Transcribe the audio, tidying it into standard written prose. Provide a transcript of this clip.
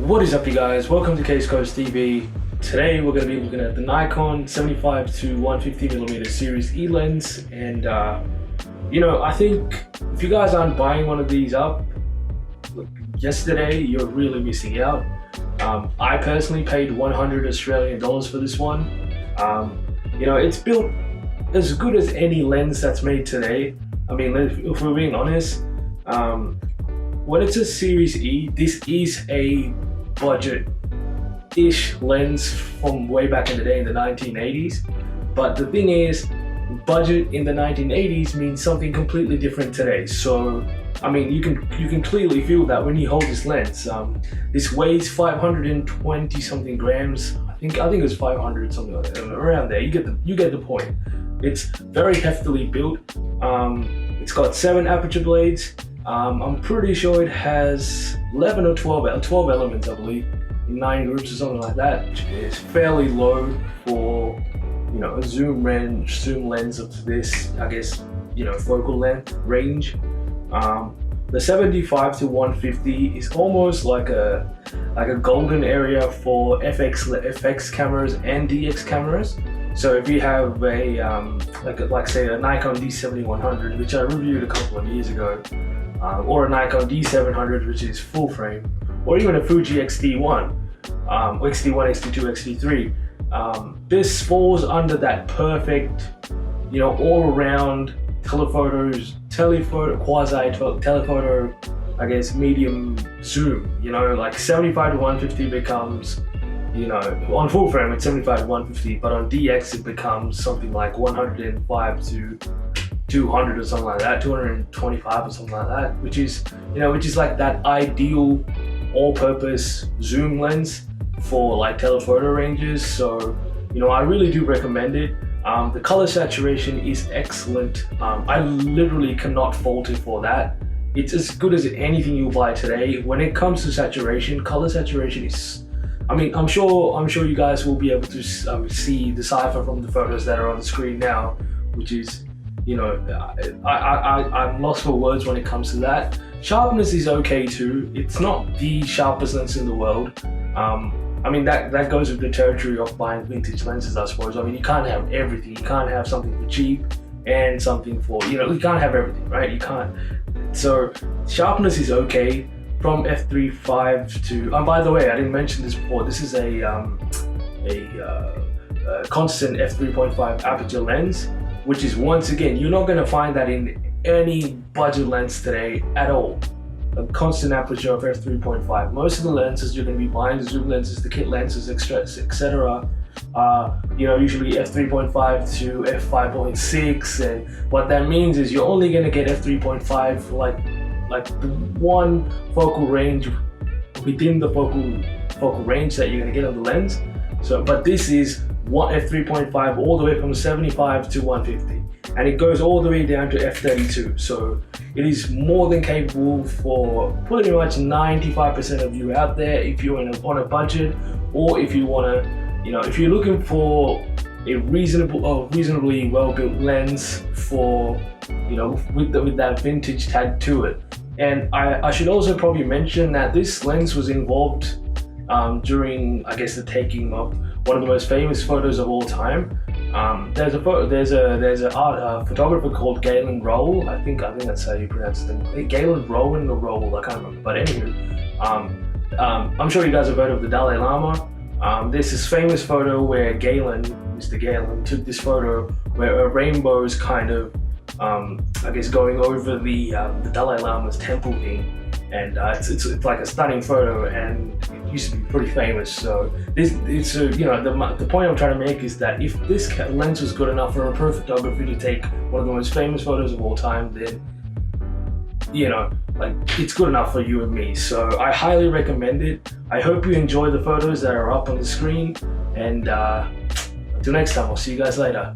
What is up, you guys? Welcome to Case Coast TV. Today we're going to be looking at the Nikon 75 to 150mm Series E lens, and I think if you guys aren't buying one of these up yesterday, you're really missing out. I personally paid 100 Australian dollars for this one. It's built as good as any lens that's made today. I mean, if we're being honest, when it's a Series E, this is a budget-ish lens from way back in the day in the 1980s. But the thing is, budget in the 1980s means something completely different today. So, I mean, you can clearly feel that when you hold this lens. This weighs 520 something grams. I think it was 500 something like that, around there. You get the point. It's very heftily built. It's got 7 aperture blades. I'm pretty sure it has 11 or 12 elements, I believe, in 9 groups or something like that, which is fairly low for a zoom lens of this, I guess, focal length range. The 75 to 150 is almost like a golden area for FX cameras and DX cameras. So if you have a like say a Nikon D7100, which I reviewed a couple of years ago, or a Nikon D700, which is full frame, or even a Fuji X-T1, X-T1, X-T2, X-T3, this falls under that perfect, all-around quasi-telephoto, I guess, medium zoom. Like 75 to 150 becomes, on full frame it's 75 to 150, but on DX it becomes something like 105 to 200 or something like that, 225 or something like that, which is like that ideal all-purpose zoom lens for like telephoto ranges. So I really do recommend it. The color saturation is excellent. I literally cannot fault it for that. It's as good as anything you'll buy today. When it comes to saturation, color saturation is, I'm sure you guys will be able to see, decipher from the photos that are on the screen now, which is, I'm lost for words when it comes to that. Sharpness is okay too. It's not the sharpest lens in the world. That goes with the territory of buying vintage lenses, I suppose. You can't have everything. You can't have something for cheap and something for, you can't have everything, right? You can't. So sharpness is okay. From f3.5 to, by the way, I didn't mention this before, this is a constant f3.5 aperture lens, which is, once again, you're not going to find that in any budget lens today at all. A constant aperture of f3.5. Most of the lenses you're going to be buying, the zoom lenses, the kit lenses, etc., usually f3.5 to f5.6, and what that means is you're only going to get f3.5 for like the one focal range within the focal range that you're going to get on the lens. So, but this is f3.5 all the way from 75 to 150, and it goes all the way down to f32. So it is more than capable for pretty much 95% of you out there if you're on a budget, or if you want to, if you're looking for a reasonably well-built lens for, with that vintage tag to it. And I should also probably mention that this lens was involved during, I guess, the taking of one of the most famous photos of all time. There's a photographer called Galen Rowell. I think that's how you pronounce it. Galen Rowan or Rowell, I can't remember. But anywho, I'm sure you guys have heard of the Dalai Lama. There's this famous photo where Mr. Galen, took this photo where a rainbow is kind of, I guess, going over the Dalai Lama's temple thing, and it's like a stunning photo, and it used to be pretty famous. So the point I'm trying to make is that if this lens was good enough for a pro photographer to take one of the most famous photos of all time, then it's good enough for you and me. So I highly recommend it. I hope you enjoy the photos that are up on the screen, and until next time, I'll see you guys later.